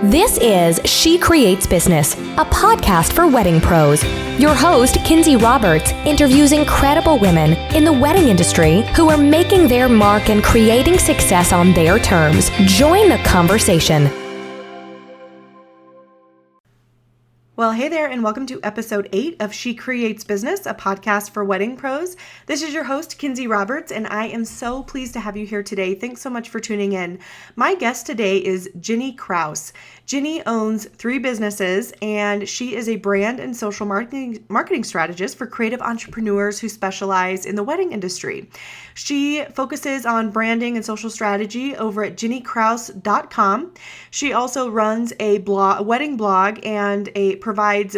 This is She Creates Business, a podcast for wedding pros. Your host, Kinsey Roberts, interviews incredible women in the wedding industry who are making their mark and creating success on their terms. Join the conversation. Well, hey there, and welcome to episode 8 of She Creates Business, a podcast for wedding pros. This is your host, Kinsey Roberts, and I am so pleased to have you here today. Thanks so much for tuning in. My guest today is Ginny Krauss. Ginny owns 3 businesses, and she is a brand and social marketing strategist for creative entrepreneurs who specialize in the wedding industry. She focuses on branding and social strategy over at ginnykrauss.com. She also runs a wedding blog and provides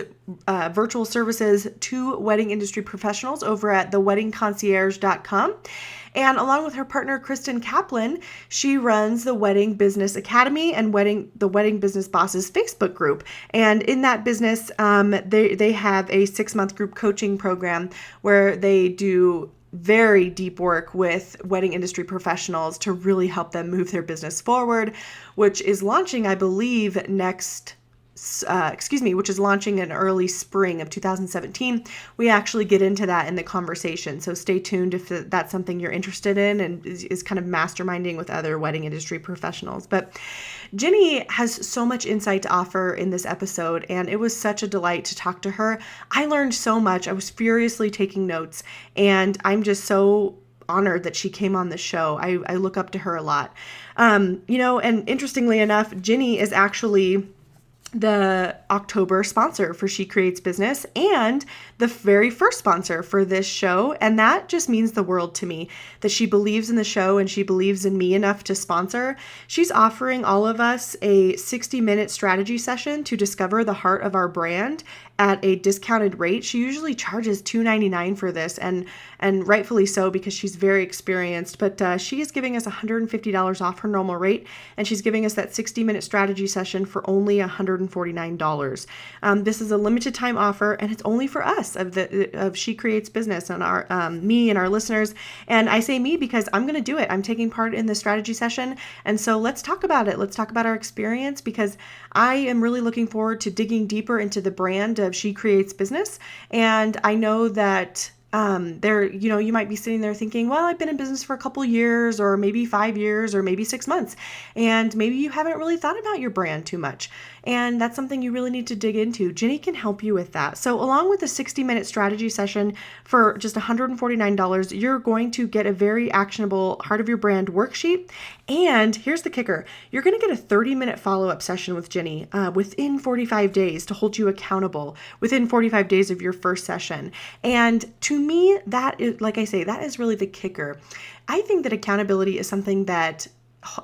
virtual services to wedding industry professionals over at theweddingconcierge.com. And along with her partner, Kristen Kaplan, she runs the Wedding Business Academy and the Wedding Business Bosses Facebook group. And in that business, they have a 6-month group coaching program where they do very deep work with wedding industry professionals to really help them move their business forward, which is launching, I believe, which is launching in early spring of 2017. We actually get into that in the conversation. So stay tuned if that's something you're interested in and is kind of masterminding with other wedding industry professionals. But Ginny has so much insight to offer in this episode, and it was such a delight to talk to her. I learned so much. I was furiously taking notes, and I'm just so honored that she came on the show. I look up to her a lot. And interestingly enough, Ginny is actually the October sponsor for She Creates Business and the very first sponsor for this show. And that just means the world to me that she believes in the show and she believes in me enough to sponsor. She's offering all of us a 60-minute strategy session to discover the heart of our brand at a discounted rate. She usually charges $299 for this, and rightfully so because she's very experienced, but she is giving us $150 off her normal rate, and she's giving us that 60-minute strategy session for only $149. This is a limited time offer, and it's only for us of She Creates Business and our me and our listeners. And I say me because I'm going to do it. I'm taking part in the strategy session, and so let's talk about it. Let's talk about our experience because I am really looking forward to digging deeper into the brand of She Creates Business. And I know that you might be sitting there thinking, well, I've been in business for a couple years or maybe 5 years or maybe 6 months. And maybe you haven't really thought about your brand too much. And that's something you really need to dig into. Ginny can help you with that. So along with the 60-minute strategy session for just $149, you're going to get a very actionable Heart of Your Brand worksheet. And here's the kicker. You're going to get a 30-minute follow-up session with Ginny within 45 days to hold you accountable within 45 days of your first session. And to me, that is, like I say, that is really the kicker. I think that accountability is something that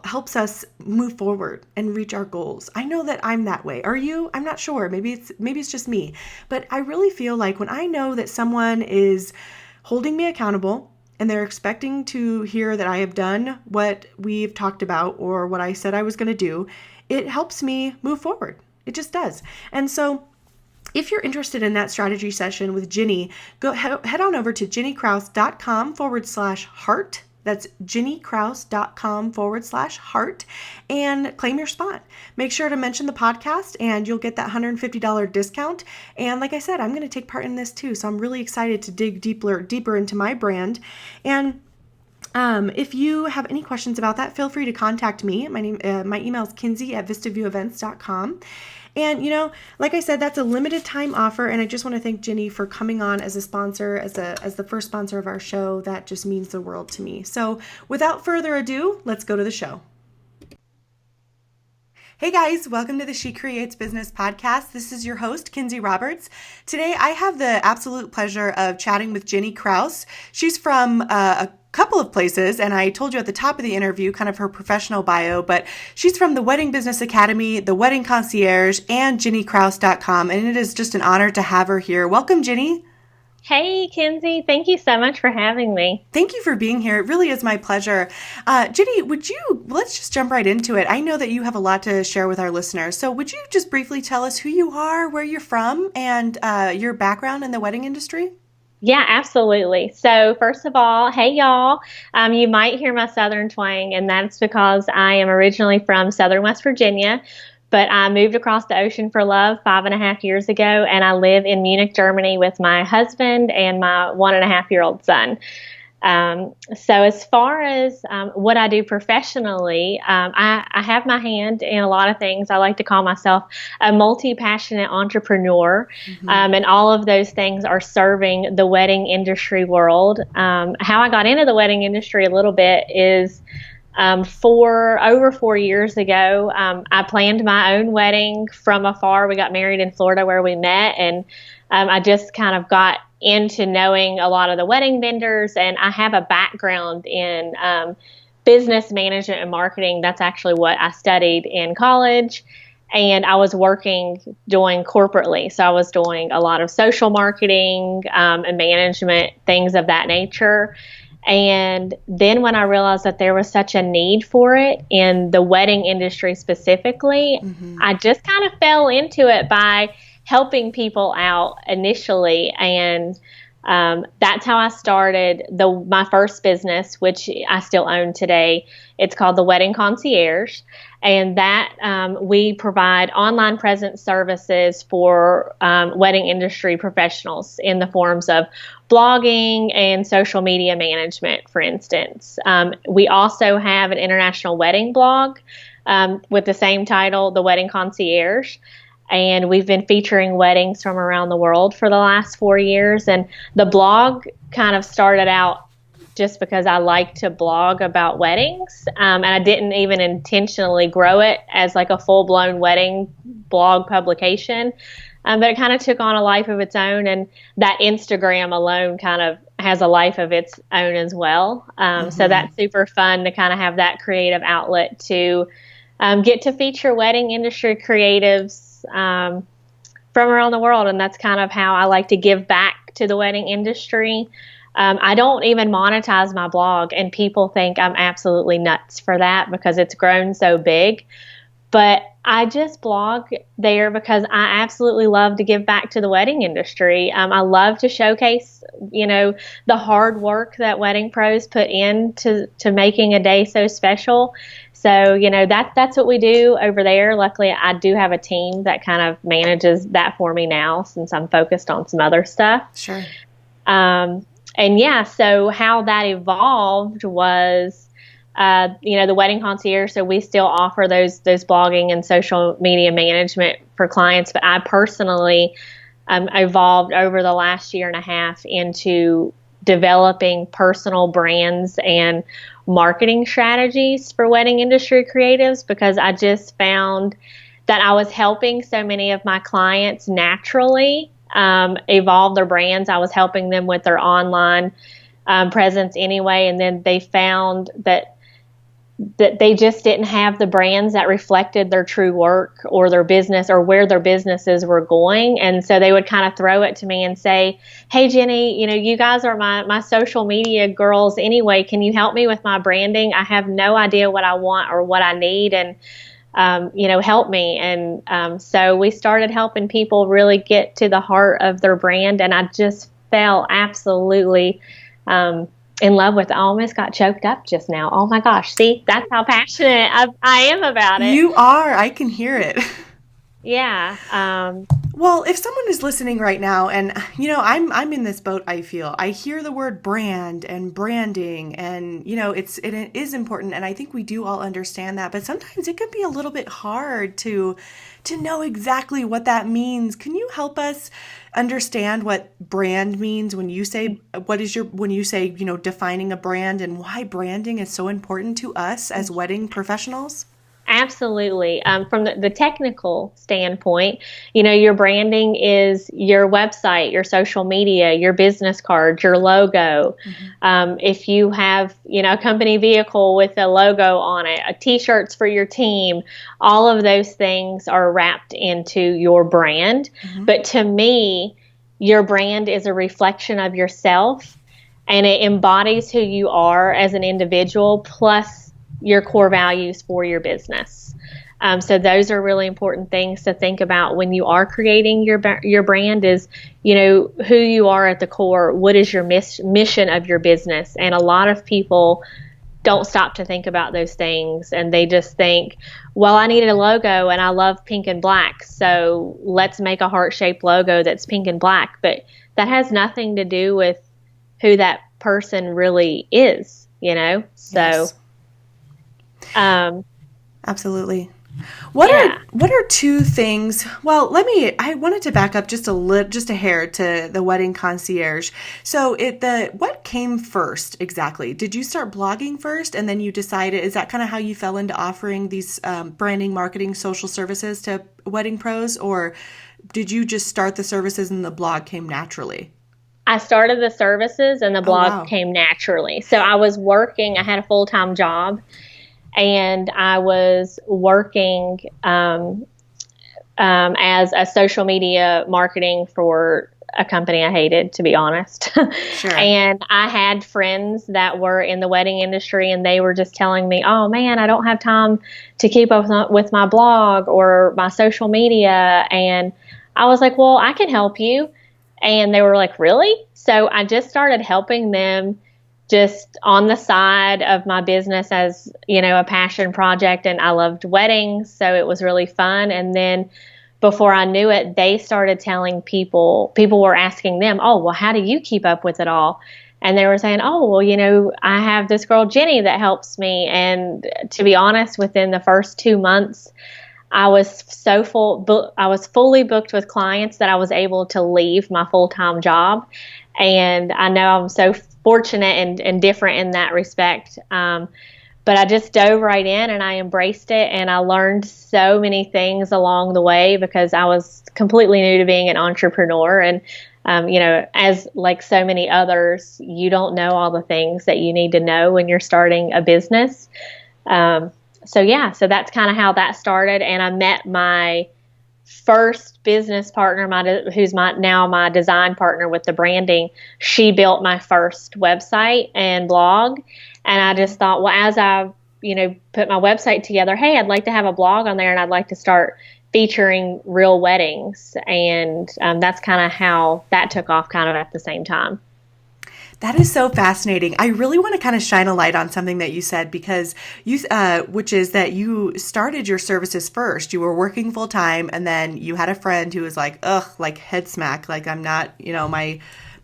helps us move forward and reach our goals. I know that I'm that way. Are you? I'm not sure. Maybe it's just me. But I really feel like when I know that someone is holding me accountable and they're expecting to hear that I have done what we've talked about or what I said I was going to do, it helps me move forward. It just does. And so if you're interested in that strategy session with Ginny, head on over to ginnykrauss.com/heart. That's ginnykrauss.com/heart and claim your spot. Make sure to mention the podcast and you'll get that $150 discount. And like I said, I'm going to take part in this too. So I'm really excited to dig deeper into my brand. And if you have any questions about that, feel free to contact me. My email is kinsey@vistaviewevents.com. And, like I said, that's a limited time offer. And I just want to thank Ginny for coming on as a sponsor, as the first sponsor of our show. That just means the world to me. So without further ado, let's go to the show. Hey guys, welcome to the She Creates Business podcast. This is your host, Kinsey Roberts. Today, I have the absolute pleasure of chatting with Ginny Krauss. She's from a couple of places, and I told you at the top of the interview kind of her professional bio, but she's from the Wedding Business Academy, the Wedding Concierge, and ginnykrauss.com, and it is just an honor to have her here. Welcome, Ginny. Hey, Kinsey. Thank you so much for having me. Thank you for being here. It really is my pleasure. Ginny, let's just jump right into it. I know that you have a lot to share with our listeners, so would you just briefly tell us who you are, where you're from, and your background in the wedding industry? Yeah, absolutely. So first of all, hey y'all, you might hear my Southern twang, and that's because I am originally from Southern West Virginia, But I moved across the ocean for love 5.5 years ago, and I live in Munich, Germany with my husband and my 1.5-year-old son. So as far as what I do professionally, I have my hand in a lot of things. I like to call myself a multi-passionate entrepreneur, and all of those things are serving the wedding industry world. How I got into the wedding industry a little bit is over 4 years ago, I planned my own wedding from afar. We got married in Florida where we met, and I just kind of got into knowing a lot of the wedding vendors, and I have a background in business management and marketing. That's actually what I studied in college, and I was doing corporately. So I was doing a lot of social marketing and management, things of that nature. And then when I realized that there was such a need for it in the wedding industry specifically, I just kind of fell into it by helping people out initially. And that's how I started my first business, which I still own today. It's called the Wedding Concierge. And that we provide online presence services for wedding industry professionals in the forms of blogging and social media management, for instance. We also have an international wedding blog with the same title, The Wedding Concierge. And we've been featuring weddings from around the world for the last 4 years. And the blog kind of started out just because I like to blog about weddings. And I didn't even intentionally grow it as like a full-blown wedding blog publication. But it kind of took on a life of its own. And that Instagram alone kind of has a life of its own as well. So that's super fun to kind of have that creative outlet to get to feature wedding industry creatives from around the world. And that's kind of how I like to give back to the wedding industry. I don't even monetize my blog, and people think I'm absolutely nuts for that because it's grown so big. But I just blog there because I absolutely love to give back to the wedding industry. I love to showcase, the hard work that wedding pros put into making a day so special. So, that's what we do over there. Luckily, I do have a team that kind of manages that for me now since I'm focused on some other stuff. Sure. So how that evolved was, the Wedding Concierge. So we still offer those blogging and social media management for clients. But I personally evolved over the last year and a half into developing personal brands and marketing strategies for wedding industry creatives, because I just found that I was helping so many of my clients naturally evolve their brands. I was helping them with their online presence anyway, and then they found that they just didn't have the brands that reflected their true work or their business or where their businesses were going. And so they would kind of throw it to me and say, "Hey, Ginny, you guys are my social media girls anyway. Can you help me with my branding? I have no idea what I want or what I need, and help me." And so we started helping people really get to the heart of their brand. And I just fell absolutely in love with it. I almost got choked up just now. Oh my gosh. See, that's how passionate I am about it. You are. I can hear it. Yeah. Well, if someone is listening right now and, I'm in this boat, I hear the word brand and branding and, it is important. And I think we do all understand that, but sometimes it can be a little bit hard to know exactly what that means. Can you help us understand what brand means when you say, defining a brand, and why branding is so important to us as wedding professionals? Absolutely. From the technical standpoint, your branding is your website, your social media, your business cards, your logo. If you have, a company vehicle with a logo on it, T-shirts for your team, all of those things are wrapped into your brand. But to me, your brand is a reflection of yourself, and it embodies who you are as an individual, plus your core values for your business. So those are really important things to think about when you are creating your brand is, who you are at the core. What is your mission of your business? And a lot of people don't stop to think about those things, and they just think, well, I needed a logo and I love pink and black, so let's make a heart-shaped logo that's pink and black. But that has nothing to do with who that person really is, So, Yes. Absolutely. What are two things? Well, I wanted to back up just a hair to the wedding concierge. So what came first exactly? Did you start blogging first and then you decided, is that kind of how you fell into offering these branding, marketing, social services to wedding pros, or did you just start the services and the blog came naturally? I started the services and the blog wow. came naturally. So I was working, I had a full-time job, and I was working as a social media marketing for a company I hated, to be honest. Sure. And I had friends that were in the wedding industry, and they were just telling me, oh man, I don't have time to keep up with my blog or my social media. And I was like, well, I can help you. And they were like, really? So I just started helping them just on the side of my business as, a passion project. And I loved weddings, so it was really fun. And then before I knew it, they started telling people were asking them, oh, well, how do you keep up with it all? And they were saying, oh, well, I have this girl, Ginny, that helps me. And to be honest, within the first 2 months, I was so I was fully booked with clients that I was able to leave my full-time job. And I know I'm so fortunate and different in that respect. But I just dove right in and I embraced it, and I learned so many things along the way because I was completely new to being an entrepreneur. And, as like so many others, you don't know all the things that you need to know when you're starting a business. So that's kind of how that started. And I met my first business partner, who's now my design partner with the branding. She built my first website and blog. And I just thought, well, as I, put my website together, hey, I'd like to have a blog on there, and I'd like to start featuring real weddings. And that's kind of how that took off kind of at the same time. That is so fascinating. I really want to kind of shine a light on something that you said, because which is that you started your services first. You were working full time, and then you had a friend who was like, ugh, like head smack, like I'm not,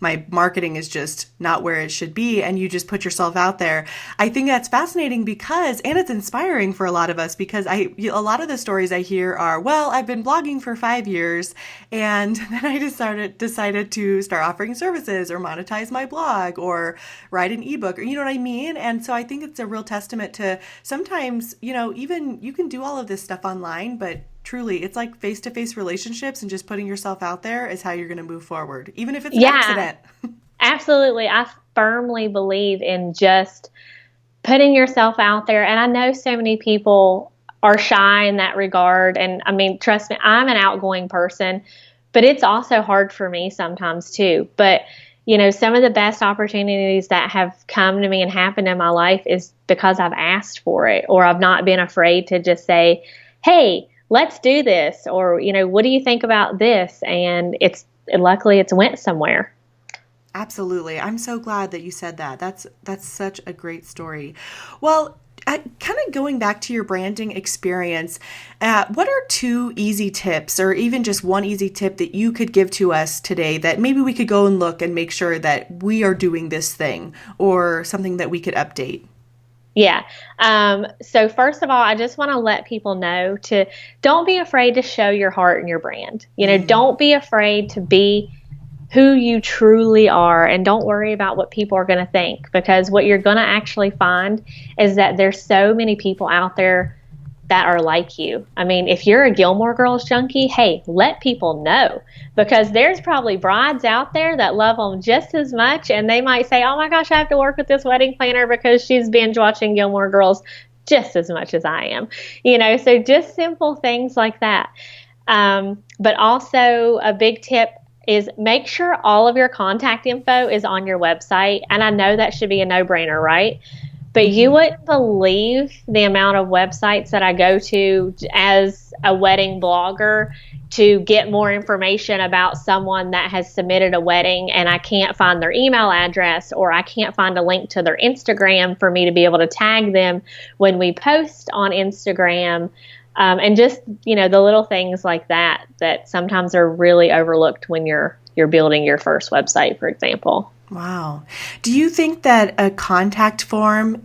my marketing is just not where it should be, and you just put yourself out there. I think that's fascinating and it's inspiring for a lot of us, because a lot of the stories I hear are, well, I've been blogging for 5 years, and then I decided to start offering services or monetize my blog or write an ebook, or you know what I mean? And so I think it's a real testament to sometimes, even you can do all of this stuff online, but truly, it's like face-to-face relationships, and just putting yourself out there is how you're going to move forward, even if it's an accident. Absolutely. I firmly believe in just putting yourself out there. And I know so many people are shy in that regard. And I mean, trust me, I'm an outgoing person, but it's also hard for me sometimes too. But, some of the best opportunities that have come to me and happened in my life is because I've asked for it, or I've not been afraid to just say, hey, let's do this, or, what do you think about this? And luckily it's went somewhere. Absolutely. I'm so glad that you said that. That's such a great story. Well, kind of going back to your branding experience, what are 2 easy tips, or even just one easy tip that you could give to us today that maybe we could go and look and make sure that we are doing this thing, or something that we could update? Yeah. So first of all, I just want to let people know to don't be afraid to show your heart and your brand. Don't be afraid to be who you truly are, and don't worry about what people are going to think, because what you're going to actually find is that there's so many people out there that are like you. I mean, if you're a Gilmore Girls junkie, hey, let people know, because there's probably brides out there that love them just as much, and they might say, oh my gosh, I have to work with this wedding planner because she's binge watching Gilmore Girls just as much as I am. So just simple things like that. But also a big tip is make sure all of your contact info is on your website. And I know that should be a no-brainer, right? but you wouldn't believe the amount of websites that I go to as a wedding blogger to get more information about someone that has submitted a wedding, and I can't find their email address, or I can't find a link to their Instagram for me to be able to tag them when we post on Instagram. And just, the little things like that sometimes are really overlooked when you're building your first website, for example. Wow. Do you think that a contact form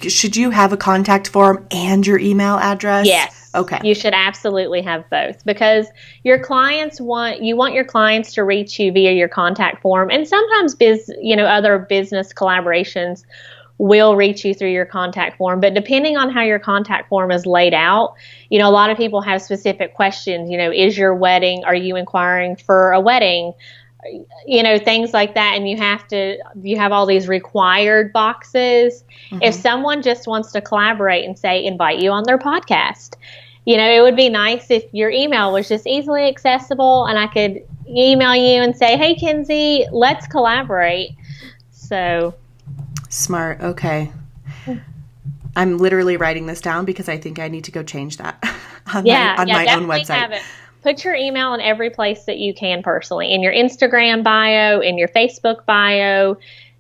should you have a contact form and your email address? Yes. Okay. You should absolutely have both, because your clients want your clients to reach you via your contact form. And sometimes other business collaborations will reach you through your contact form. But depending on how your contact form is laid out, a lot of people have specific questions. Is your wedding, are you inquiring for a wedding? Things like that. And you have all these required boxes. Mm-hmm. If someone just wants to collaborate and say, invite you on their podcast, it would be nice if your email was just easily accessible and I could email you and say, hey, Kinsey, let's collaborate. So smart. Okay. I'm literally writing this down because I think I need to go change that on my own website. Put your email in every place that you can personally, in your Instagram bio, in your Facebook bio,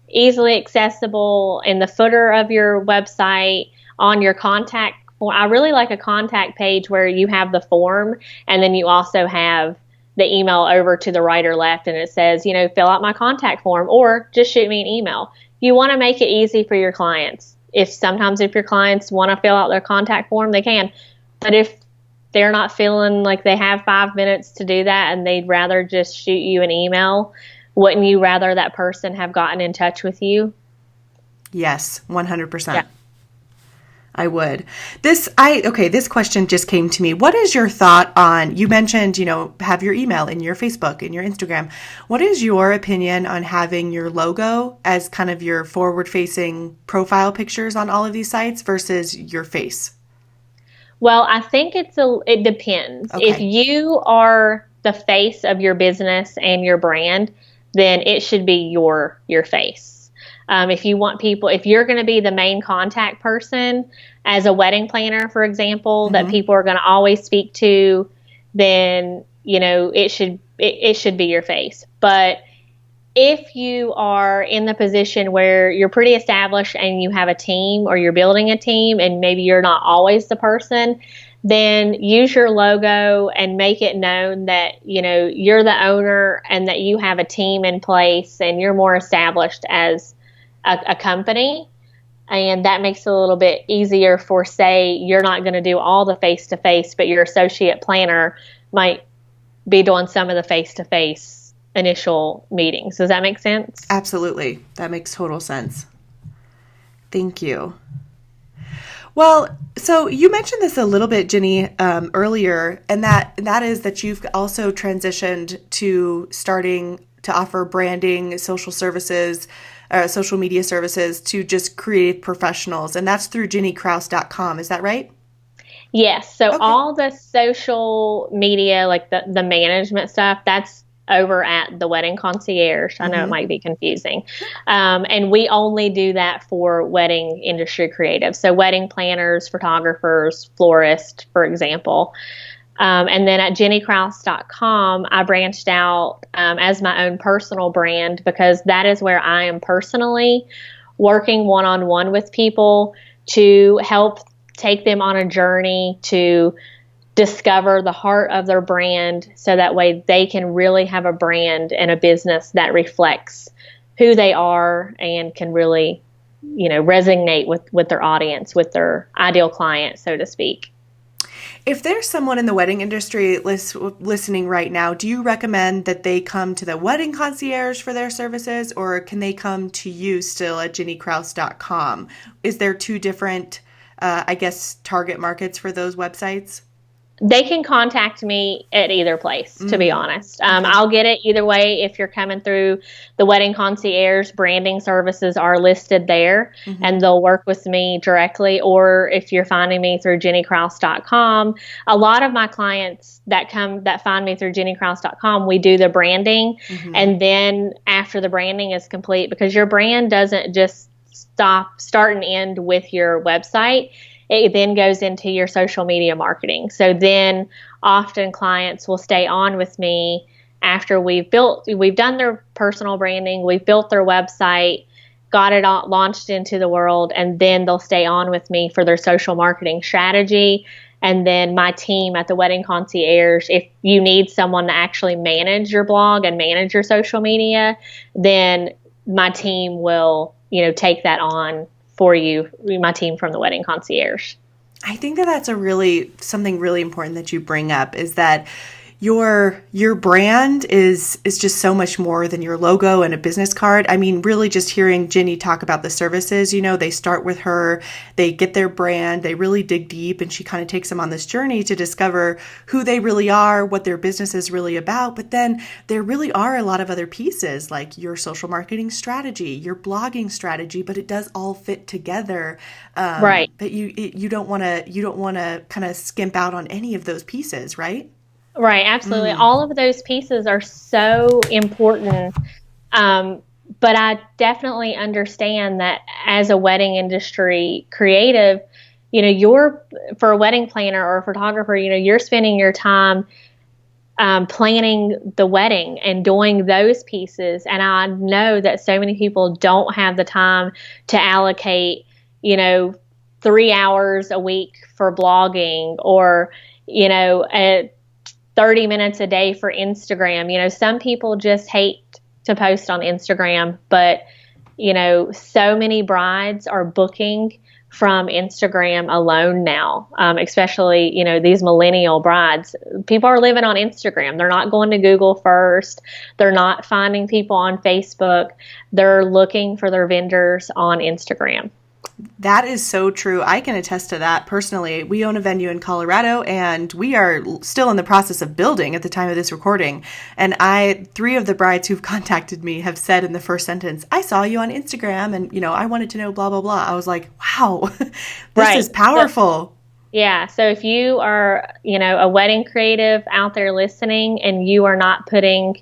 easily accessible, in the footer of your website, on your contact form. I really like a contact page where you have the form and then you also have the email over to the right or left, and it says, fill out my contact form or just shoot me an email. You want to make it easy for your clients. If your clients want to fill out their contact form, they can. But if they're not feeling like they have 5 minutes to do that and they'd rather just shoot you an email, wouldn't you rather that person have gotten in touch with you? Yes, 100%. Yeah. I would. This question just came to me. What is your thought on, you mentioned, have your email in your Facebook, in your Instagram. What is your opinion on having your logo as kind of your forward-facing profile pictures on all of these sites versus your face? Well, I think it depends. Okay. If you are the face of your business and your brand, then it should be your face. If you're going to be the main contact person as a wedding planner, for example, that people are going to always speak to, then, it should be your face. But if you are in the position where you're pretty established and you have a team, or you're building a team and maybe you're not always the person, then use your logo and make it known that, you're the owner and that you have a team in place and you're more established as a company. And that makes it a little bit easier for, say, you're not going to do all the face-to-face, but your associate planner might be doing some of the face-to-face initial meetings. Does that make sense? Absolutely. That makes total sense. Thank you. Well, so you mentioned this a little bit, Ginny, earlier, and that is that you've also transitioned to starting to offer branding, social media services to just creative professionals, and that's through GinnyKrauss.com. Is that right? Yes. So all the social media, like the management stuff, that's over at the Wedding Concierge. I know it might be confusing. And we only do that for wedding industry creatives. So wedding planners, photographers, florists, for example. And then at GinnyKrauss.com, I branched out as my own personal brand, because that is where I am personally working one-on-one with people to help take them on a journey to discover the heart of their brand, so that way they can really have a brand and a business that reflects who they are and can really, resonate with their audience, with their ideal client, so to speak. If there's someone in the wedding industry listening right now, do you recommend that they come to the Wedding Concierge for their services, or can they come to you still at GinnyKrauss.com? Is there two different, target markets for those websites? They can contact me at either place, to be honest. I'll get it either way. If you're coming through the Wedding Concierge, branding services are listed there, and they'll work with me directly. Or if you're finding me through GinnyKrauss.com, a lot of my clients that find me through GinnyKrauss.com, we do the branding. And then after the branding is complete, because your brand doesn't just start and end with your website. It then goes into your social media marketing. So then often clients will stay on with me after we've done their personal branding, we've built their website, got it all launched into the world, and then they'll stay on with me for their social marketing strategy. And then my team at the Wedding Concierge, if you need someone to actually manage your blog and manage your social media, then my team will, take that on for you, my team from the Wedding Concierge. I think that that's something really important that you bring up, is that your brand is just so much more than your logo and a business card. I mean, really just hearing Ginny talk about the services, they start with her, they get their brand, they really dig deep, and she kind of takes them on this journey to discover who they really are, what their business is really about. But then there really are a lot of other pieces, like your social marketing strategy, your blogging strategy, but it does all fit together. Right. But you don't want to kind of skimp out on any of those pieces, right? Right, absolutely. All of those pieces are so important. But I definitely understand that as a wedding industry creative, for a wedding planner or a photographer, you're spending your time planning the wedding and doing those pieces. And I know that so many people don't have the time to allocate, 3 hours a week for blogging, or, 30 minutes a day for Instagram. Some people just hate to post on Instagram, but, so many brides are booking from Instagram alone now, especially, these millennial brides. People are living on Instagram. They're not going to Google first. They're not finding people on Facebook. They're looking for their vendors on Instagram. That is so true. I can attest to that personally. We own a venue in Colorado, and we are still in the process of building at the time of this recording. And 3 of the brides who've contacted me have said in the first sentence, "I saw you on Instagram, and I wanted to know blah blah blah." I was like, "Wow, this is powerful." So if you are, a wedding creative out there listening, and you are not putting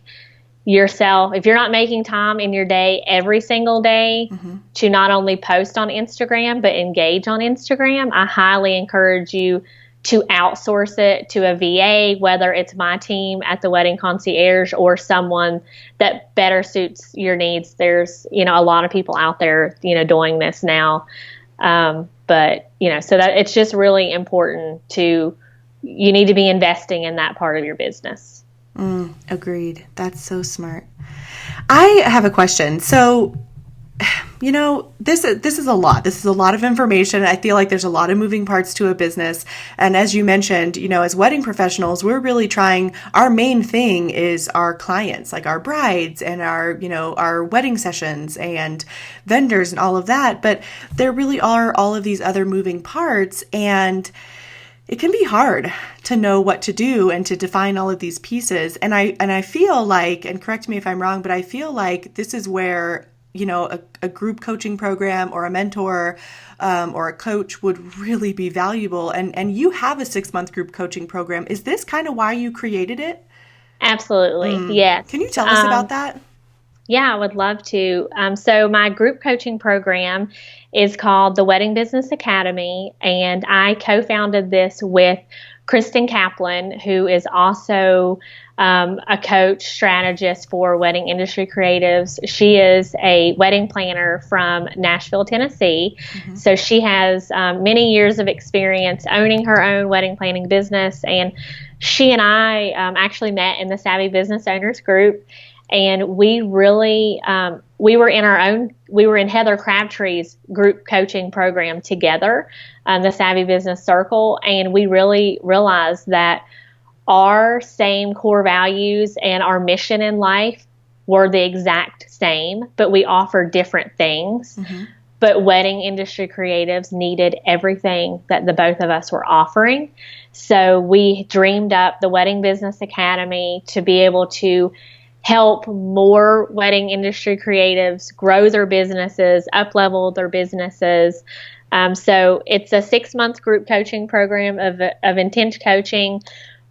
yourself, if you're not making time in your day every single day to not only post on Instagram but engage on Instagram, I highly encourage you to outsource it to a VA, whether it's my team at the Wedding Concierge or someone that better suits your needs. There's, a lot of people out there, doing this now. But, so that it's just really important you need to be investing in that part of your business. Agreed. That's so smart. I have a question. So, this is a lot. This is a lot of information. I feel like there's a lot of moving parts to a business. And as you mentioned, as wedding professionals, we're really trying, our main thing is our clients, like our brides and our wedding sessions and vendors and all of that. But there really are all of these other moving parts, and it can be hard to know what to do and to define all of these pieces. And I feel like, and correct me if I'm wrong, but I feel like this is where, a group coaching program or a mentor or a coach would really be valuable. And you have a 6-month group coaching program. Is this kind of why you created it? Absolutely. Yes. Can you tell us about that? Yeah, I would love to. So my group coaching program is called the Wedding Business Academy, and I co-founded this with Kristen Kaplan, who is also a coach strategist for wedding industry creatives. She is a wedding planner from Nashville, Tennessee. So she has many years of experience owning her own wedding planning business, and she and I actually met in the Savvy Business Owners group. And we really, we were in Heather Crabtree's group coaching program together, the Savvy Business Circle. And we really realized that our same core values and our mission in life were the exact same, but we offered different things. But wedding industry creatives needed everything that the both of us were offering. So we dreamed up the Wedding Business Academy to be able to help more wedding industry creatives grow their businesses, up-level their businesses. So it's a 6-month group coaching program of intense coaching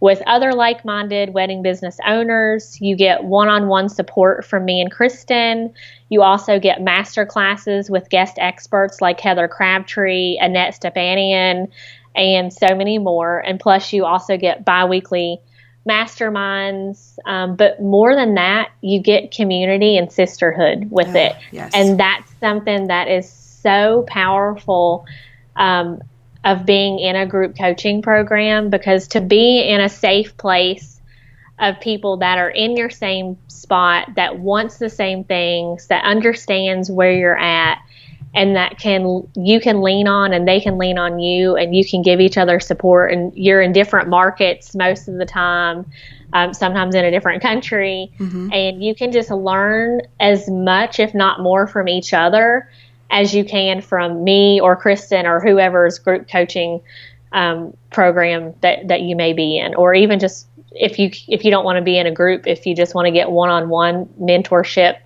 with other like-minded wedding business owners. You get one-on-one support from me and Kristen. You also get master classes with guest experts like Heather Crabtree, Annette Stepanian, and so many more. And plus, you also get bi-weekly masterminds. But more than that, you get community and sisterhood with it. Yes. And that's something that is so powerful of being in a group coaching program, because to be in a safe place of people that are in your same spot, that wants the same things, that understands where you're at, and that you can lean on and they can lean on you, and you can give each other support, and you're in different markets most of the time, sometimes in a different country, and you can just learn as much, if not more, from each other as you can from me or Kristen or whoever's group coaching program that you may be in, or even just if you don't want to be in a group, if you just want to get one-on-one mentorship,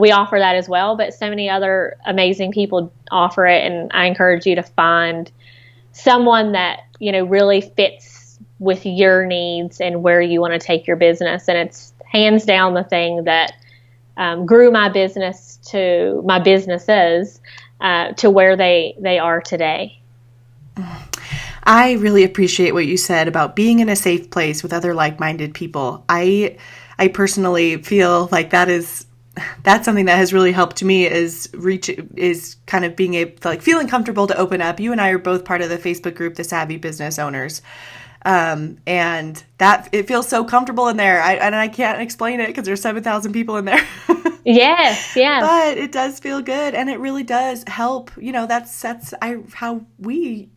we offer that as well. But so many other amazing people offer it, and I encourage you to find someone that really fits with your needs and where you want to take your business. And it's hands down the thing that grew my businesses to where they are today. I really appreciate what you said about being in a safe place with other like-minded people. I personally feel like that's something that has really helped me is kind of being able, like, feeling comfortable to open up. You and I are both part of the Facebook group, The Savvy Business Owners. And that it feels so comfortable in there. I can't explain it because there's 7,000 people in there. Yes. But it does feel good, and it really does help. That's how we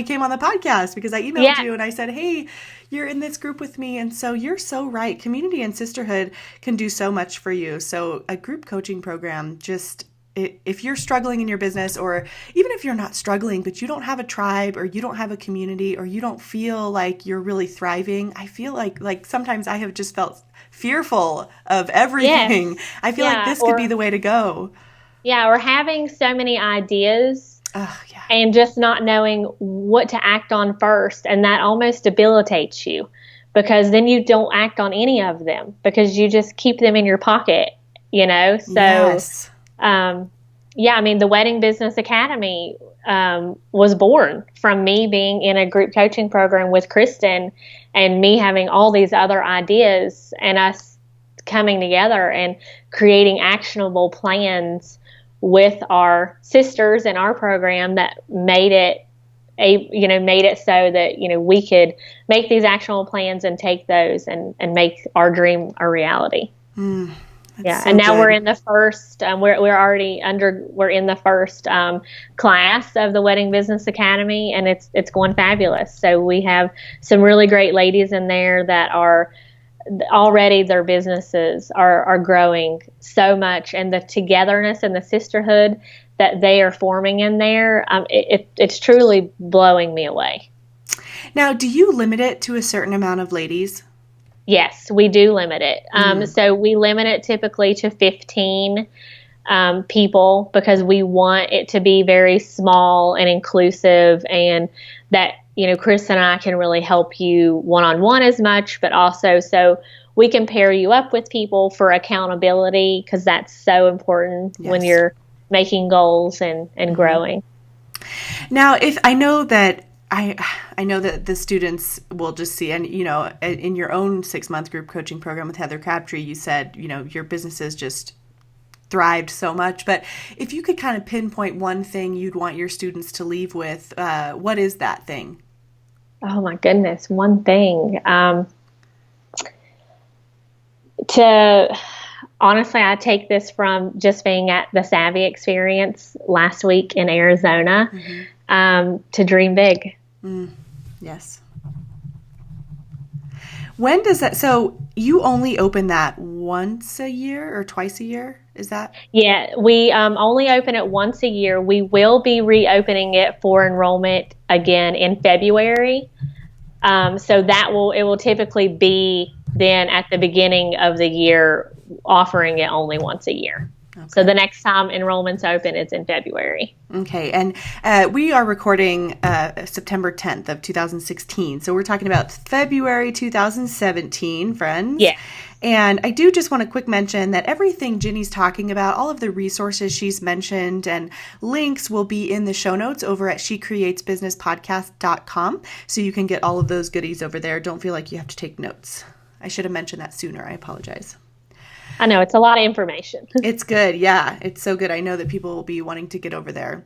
came on the podcast, because I emailed you and I said, hey, you're in this group with me. And so you're so right. Community and sisterhood can do so much for you. So a group coaching program, if you're struggling in your business, or even if you're not struggling, but you don't have a tribe, or you don't have a community, or you don't feel like you're really thriving, I feel like sometimes I have just felt fearful of everything. Yes. I feel like this could be the way to go. Yeah, or having so many ideas and just not knowing what to act on first, and that almost debilitates you, because then you don't act on any of them because you just keep them in your pocket, So yes. The Wedding Business Academy was born from me being in a group coaching program with Kristen, and me having all these other ideas, and us coming together and creating actionable plans with our sisters in our program that made it so that we could make these actionable plans and take those and make our dream a reality. So and now good. we're in the first. We're in the first class of the Wedding Business Academy, and it's going fabulous. So we have some really great ladies in there that are already, their businesses are growing so much, and the togetherness and the sisterhood that they are forming in there, it's truly blowing me away. Now, do you limit it to a certain amount of ladies? Yes, we do limit it. So we limit it typically to 15 people, because we want it to be very small and inclusive, and that, Chris and I can really help you one-on-one as much, but also so we can pair you up with people for accountability, because that's so important when you're making goals and growing. Now, if I know that the students will just see, and in your own 6-month group coaching program with Heather Crabtree, you said your businesses just thrived so much. But if you could kind of pinpoint one thing you'd want your students to leave with, what is that thing? Oh my goodness, one thing. Honestly, I take this from just being at the Savvy Experience last week in Arizona, to dream big. Yes. When does that, so you only open that once a year or twice a year? Is that? Yeah, we only open it once a year. We will be reopening it for enrollment again in February. So it will typically be then at the beginning of the year, offering it only once a year. So the next time enrollment's open, it's in February. Okay. And we are recording September 10th of 2016. So we're talking about February 2017, friends. Yeah. And I do just want to quick mention that everything Ginny's talking about, all of the resources she's mentioned and links will be in the show notes over at shecreatesbusinesspodcast.com. So you can get all of those goodies over there. Don't feel like you have to take notes. I should have mentioned that sooner. I apologize. I know it's a lot of information. It's good. Yeah, it's so good. I know that people will be wanting to get over there.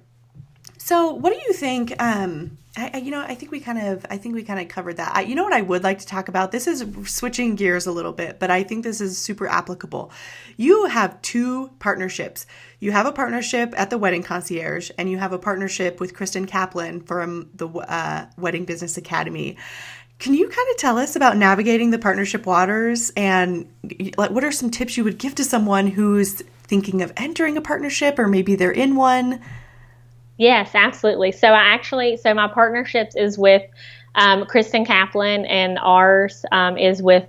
So what do you think? I think we kind of covered that. You know what I would like to talk about? This is switching gears a little bit, but I think this is super applicable. You have two partnerships. You have a partnership at the Wedding Concierge, and you have a partnership with Kristen Kaplan from the Wedding Business Academy. Can you kind of tell us about navigating the partnership waters, and like what are some tips you would give to someone who's thinking of entering a partnership, or maybe they're in one? Yes, absolutely. So my partnerships is with Kristen Kaplan, and ours is with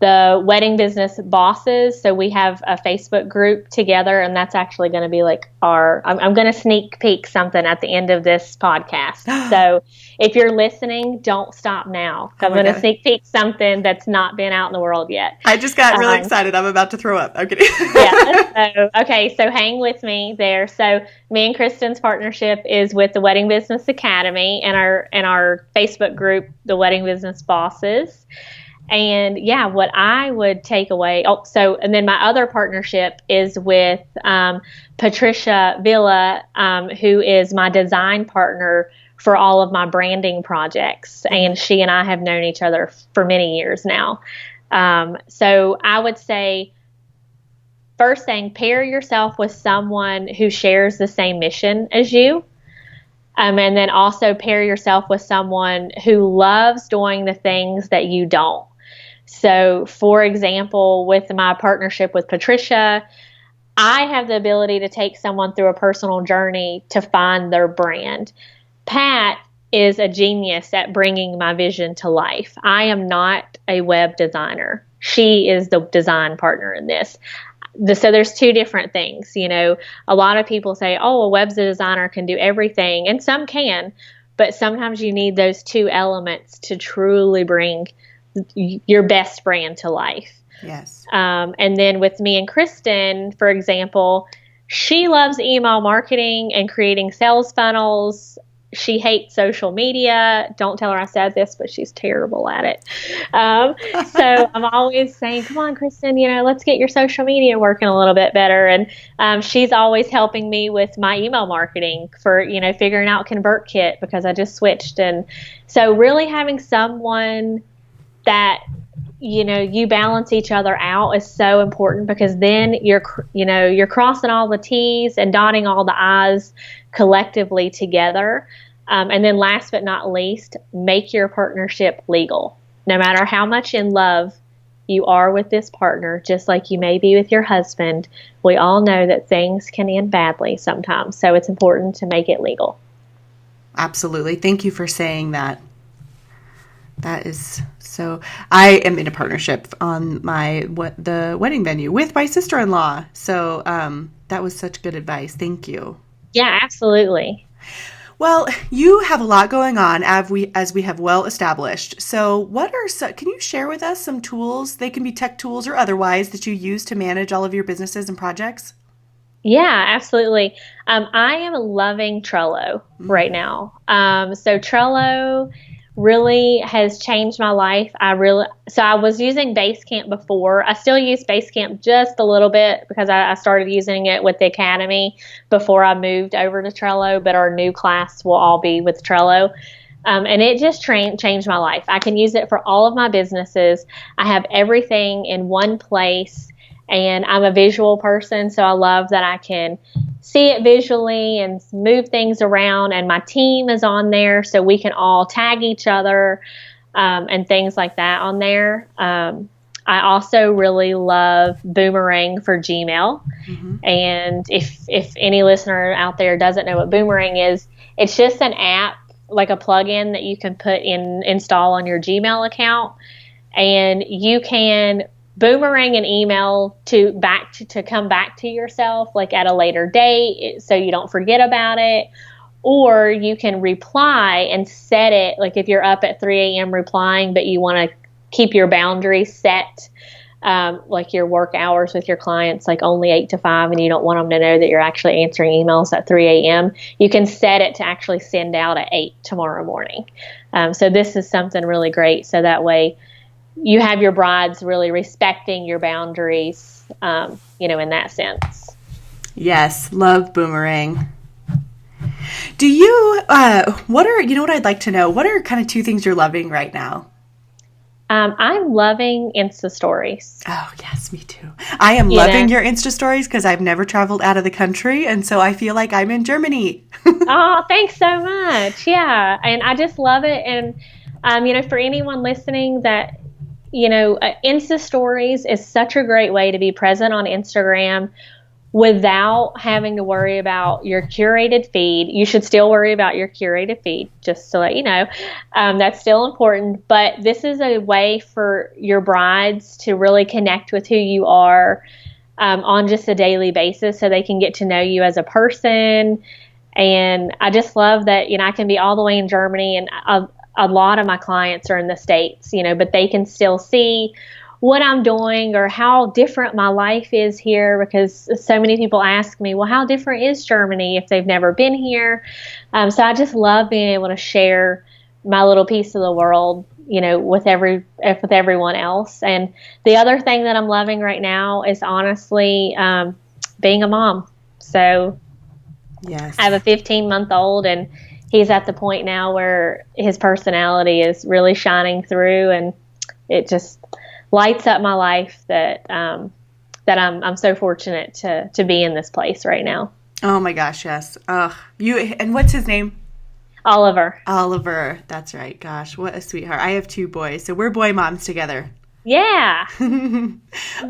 the Wedding Business Bosses. So we have a Facebook group together, and that's actually going to be like I'm going to sneak peek something at the end of this podcast. So if you're listening, don't stop now. I'm going to sneak peek something that's not been out in the world yet. I just got really excited. I'm about to throw up. I'm kidding. So hang with me there. So me and Kristen's partnership is with the Wedding Business Academy and our Facebook group, the Wedding Business Bosses. And yeah, what I would take away. And then my other partnership is with Patricia Villa, who is my design partner for all of my branding projects. And she and I have known each other for many years now. So I would say, first thing, pair yourself with someone who shares the same mission as you. And then also pair yourself with someone who loves doing the things that you don't. So, for example, with my partnership with Patricia, I have the ability to take someone through a personal journey to find their brand. Pat is a genius at bringing my vision to life. I am not a web designer. She is the design partner in this. So there's two different things. You know, a lot of people say, oh, a web designer can do everything, and some can, but sometimes you need those two elements to truly bring your best brand to life. Yes. And then with me and Kristen, for example, she loves email marketing and creating sales funnels. She hates social media. Don't tell her I said this, but she's terrible at it. So I'm always saying, come on, Kristen, let's get your social media working a little bit better. And she's always helping me with my email marketing for, figuring out ConvertKit because I just switched. And so really having someone that you balance each other out is so important, because then you're crossing all the T's and dotting all the I's collectively together. And then last but not least, make your partnership legal. No matter how much in love you are with this partner, just like you may be with your husband, we all know that things can end badly sometimes. So it's important to make it legal. Absolutely. Thank you for saying that. That is so. I am in a partnership on the wedding venue with my sister-in-law. So that was such good advice. Thank you. Yeah, absolutely. Well, you have a lot going on as we have well established. So can you share with us some tools? They can be tech tools or otherwise that you use to manage all of your businesses and projects. Yeah, absolutely. I am loving Trello right now. So Trello really has changed my life. So I was using Basecamp before. I still use Basecamp just a little bit because I started using it with the Academy before I moved over to Trello, but our new class will all be with Trello. And it just changed my life. I can use it for all of my businesses. I have everything in one place, and I'm a visual person, so I love that I can see it visually and move things around, and my team is on there so we can all tag each other and things like that on there. I also really love Boomerang for Gmail. Mm-hmm. And if any listener out there doesn't know what Boomerang is, it's just an app, like a plugin that you can install on your Gmail account, and you can boomerang an email to come back to yourself like at a later date so you don't forget about it. Or you can reply and set it, like if you're up at 3 a.m. replying, but you want to keep your boundaries set, like your work hours with your clients, like only 8 to 5, and you don't want them to know that you're actually answering emails at 3 a.m., you can set it to actually send out at 8 tomorrow morning. So this is something really great. So that way you have your brides really respecting your boundaries, in that sense. Yes, love boomerang. Do you, what I'd like to know, what are kind of 2 things you're loving right now? I'm loving Insta stories. Oh, yes, me too. I am loving your Insta stories because I've never traveled out of the country. And so I feel like I'm in Germany. Oh, thanks so much. Yeah. And I just love it. And, for anyone listening that, Insta stories is such a great way to be present on Instagram without having to worry about your curated feed. You should still worry about your curated feed, just to let you know. That's still important. But this is a way for your brides to really connect with who you are on just a daily basis so they can get to know you as a person. And I just love that, I can be all the way in Germany, and a lot of my clients are in the States, but they can still see what I'm doing or how different my life is here, because so many people ask me, well, how different is Germany if they've never been here? So I just love being able to share my little piece of the world, with everyone else. And the other thing that I'm loving right now is honestly being a mom. So yes, I have a 15-month-old, and he's at the point now where his personality is really shining through, and it just lights up my life that I'm so fortunate to be in this place right now. Oh my gosh, yes. And what's his name? Oliver. Oliver, that's right. Gosh, what a sweetheart. I have 2 boys, so we're boy moms together. Yeah.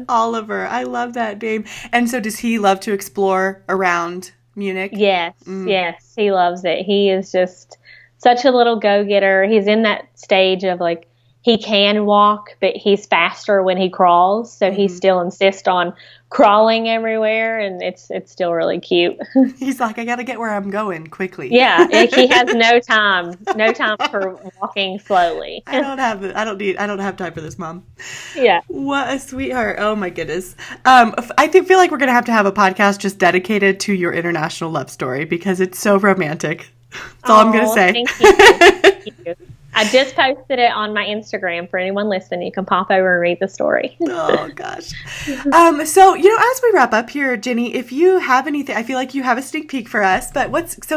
Oliver, I love that name. And so does he love to explore around Munich? Yes, yes, he loves it. He is just such a little go-getter. He's in that stage of like, he can walk, but he's faster when he crawls. So he still insists on crawling everywhere, and it's still really cute. He's like, I got to get where I'm going quickly. Yeah, he has no time for walking slowly. I don't have time for this, Mom. Yeah. What a sweetheart. Oh my goodness. I feel like we're going to have a podcast just dedicated to your international love story because it's so romantic. That's all I'm going to say. Thank you. Thank you. I just posted it on my Instagram for anyone listening. You can pop over and read the story. Oh, gosh. So, as we wrap up here, Ginny, if you have anything, I feel like you have a sneak peek for us, but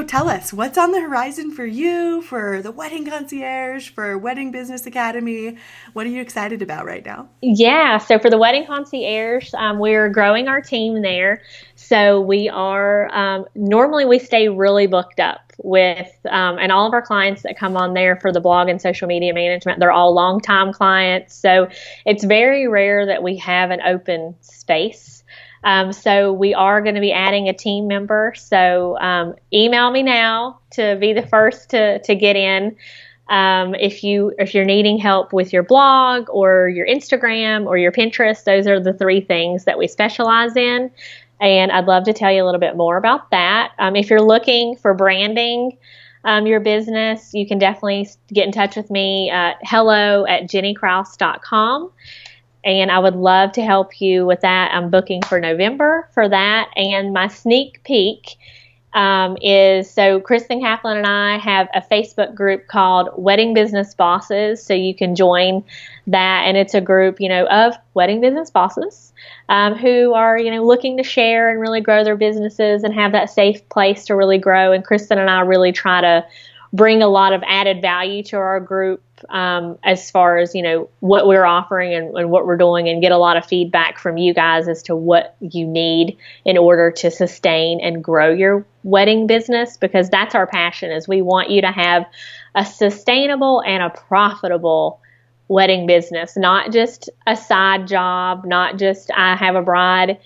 tell us, what's on the horizon for you, for the Wedding Concierge, for Wedding Business Academy? What are you excited about right now? Yeah, so for the Wedding Concierge, we're growing our team there. So we are, normally we stay really booked up with, and all of our clients that come on there for the blog and social media management, they're all longtime clients. So it's very rare that we have an open space. So we are going to be adding a team member. So email me now to be the first to get in. If you're needing help with your blog or your Instagram or your Pinterest, those are the 3 things that we specialize in. And I'd love to tell you a little bit more about that. If you're looking for branding your business, you can definitely get in touch with me at hello@ginnykrauss.com. And I would love to help you with that. I'm booking for November for that. And my sneak peek so Kristen Kaplan and I have a Facebook group called Wedding Business Bosses. So you can join that. And it's a group, of wedding business bosses who are, looking to share and really grow their businesses and have that safe place to really grow. And Kristen and I really try to bring a lot of added value to our group as far as, what we're offering and what we're doing, and get a lot of feedback from you guys as to what you need in order to sustain and grow your wedding business, because that's our passion. Is we want you to have a sustainable and a profitable wedding business, not just a side job, not just I have a bride,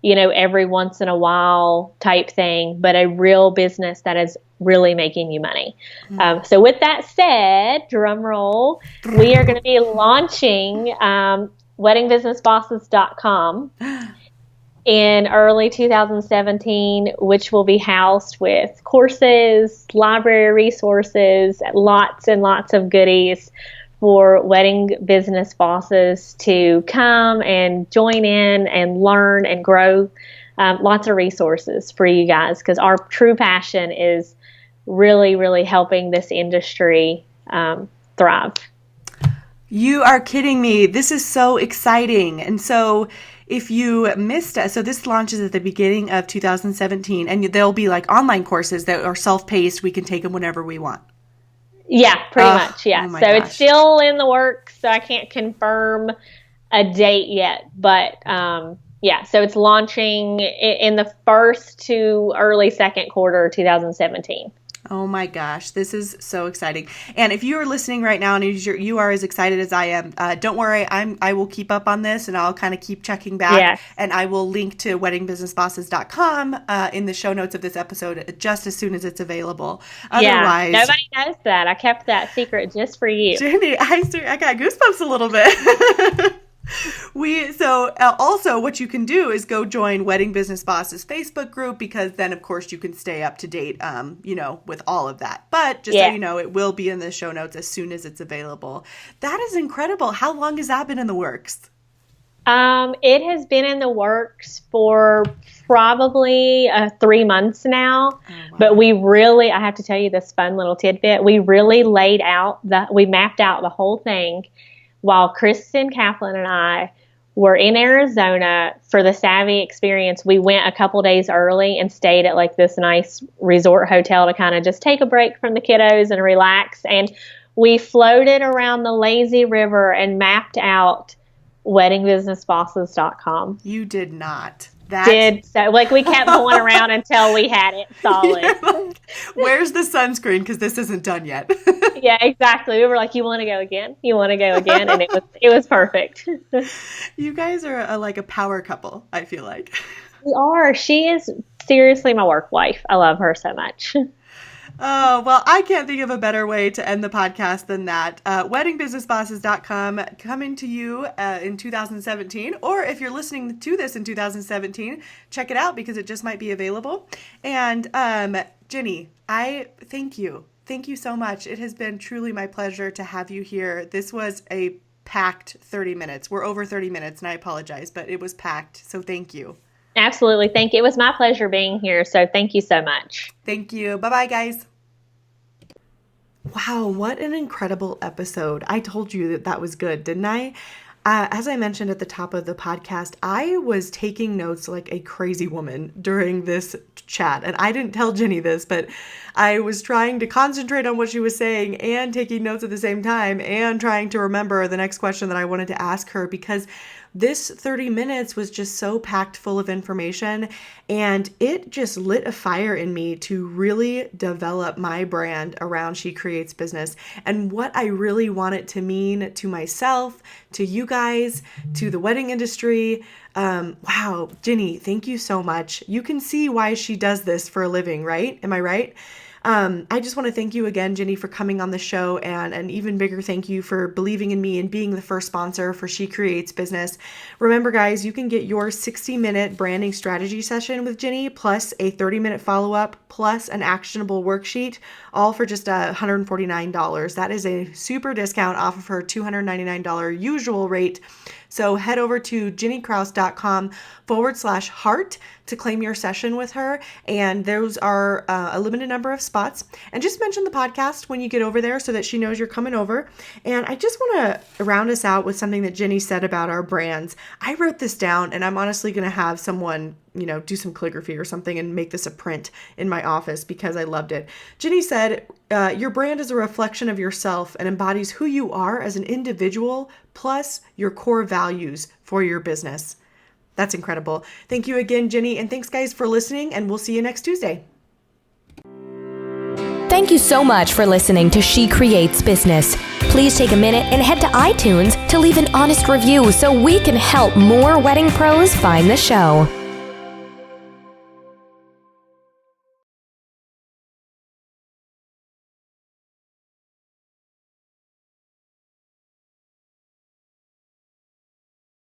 every once in a while type thing, but a real business that is really making you money. So with that said, drum roll, we are going to be launching weddingbusinessbosses.com in early 2017, which will be housed with courses, library resources, lots and lots of goodies for wedding business bosses to come and join in and learn and grow. Lots of resources for you guys, because our true passion is really, really helping this industry thrive. You are kidding me. This is so exciting. And so if you missed us, so this launches at the beginning of 2017, and there'll be like online courses that are self-paced. We can take them whenever we want. Yeah, pretty much. Yeah. Oh my so gosh. It's still in the works, so I can't confirm a date yet, but yeah, so it's launching in the first to early second quarter 2017. Oh my gosh, this is so exciting. And if you are listening right now and you are as excited as I am, don't worry, I will keep up on this, and I'll kind of keep checking back. Yes. And I will link to weddingbusinessbosses.com in the show notes of this episode just as soon as it's available. Otherwise, yeah, nobody knows that. I kept that secret just for you. Ginny, I got goosebumps a little bit. Also what you can do is go join Wedding Business Bosses Facebook group, because then of course you can stay up to date, with all of that. But just so you know, it will be in the show notes as soon as it's available. That is incredible. How long has that been in the works? It has been in the works for probably 3 months now. Oh, wow. But I have to tell you this fun little tidbit. We really we mapped out the whole thing while Kristen Kaplan and I were in Arizona for the Savvy experience. We went a couple days early and stayed at like this nice resort hotel to kind of just take a break from the kiddos and relax. And we floated around the lazy river and mapped out weddingbusinessbosses.com. You did not. So we kept going around until we had it solid. Like, where's the sunscreen? Because this isn't done yet. Yeah, exactly. We were like, you want to go again? You want to go again? And it was perfect. You guys are like a power couple, I feel like. We are. She is seriously my work wife. I love her so much. Oh, well, I can't think of a better way to end the podcast than that. Weddingbusinessbosses.com coming to you in 2017. Or if you're listening to this in 2017, check it out, because it just might be available. And Ginny, I thank you. Thank you so much. It has been truly my pleasure to have you here. This was a packed 30 minutes. We're over 30 minutes, and I apologize, but it was packed. So thank you. Absolutely. Thank you. It was my pleasure being here. So thank you so much. Thank you. Bye-bye, guys. Wow, what an incredible episode. I told you that was good, didn't I? As I mentioned at the top of the podcast, I was taking notes like a crazy woman during this chat. And I didn't tell Ginny this, but I was trying to concentrate on what she was saying and taking notes at the same time, and trying to remember the next question that I wanted to ask her, because this 30 minutes was just so packed full of information, and it just lit a fire in me to really develop my brand around She Creates Business and what I really want it to mean to myself, to you guys, to the wedding industry. Wow, Ginny, thank you so much. You can see why she does this for a living, right? Am I right? I just want to thank you again, Ginny, for coming on the show, and an even bigger thank you for believing in me and being the first sponsor for She Creates Business. Remember, guys, you can get your 60-minute branding strategy session with Ginny, plus a 30-minute follow-up, plus an actionable worksheet, all for just $149. That is a super discount off of her $299 usual rate. So head over to ginnykrauss.com/heart to claim your session with her. And those are a limited number of spots. And just mention the podcast when you get over there so that she knows you're coming over. And I just want to round us out with something that Ginny said about our brands. I wrote this down, and I'm honestly going to have someone do some calligraphy or something and make this a print in my office, because I loved it. Ginny said, your brand is a reflection of yourself and embodies who you are as an individual, plus your core values for your business. That's incredible. Thank you again, Ginny. And thanks, guys, for listening, and we'll see you next Tuesday. Thank you so much for listening to She Creates Business. Please take a minute and head to iTunes to leave an honest review so we can help more wedding pros find the show.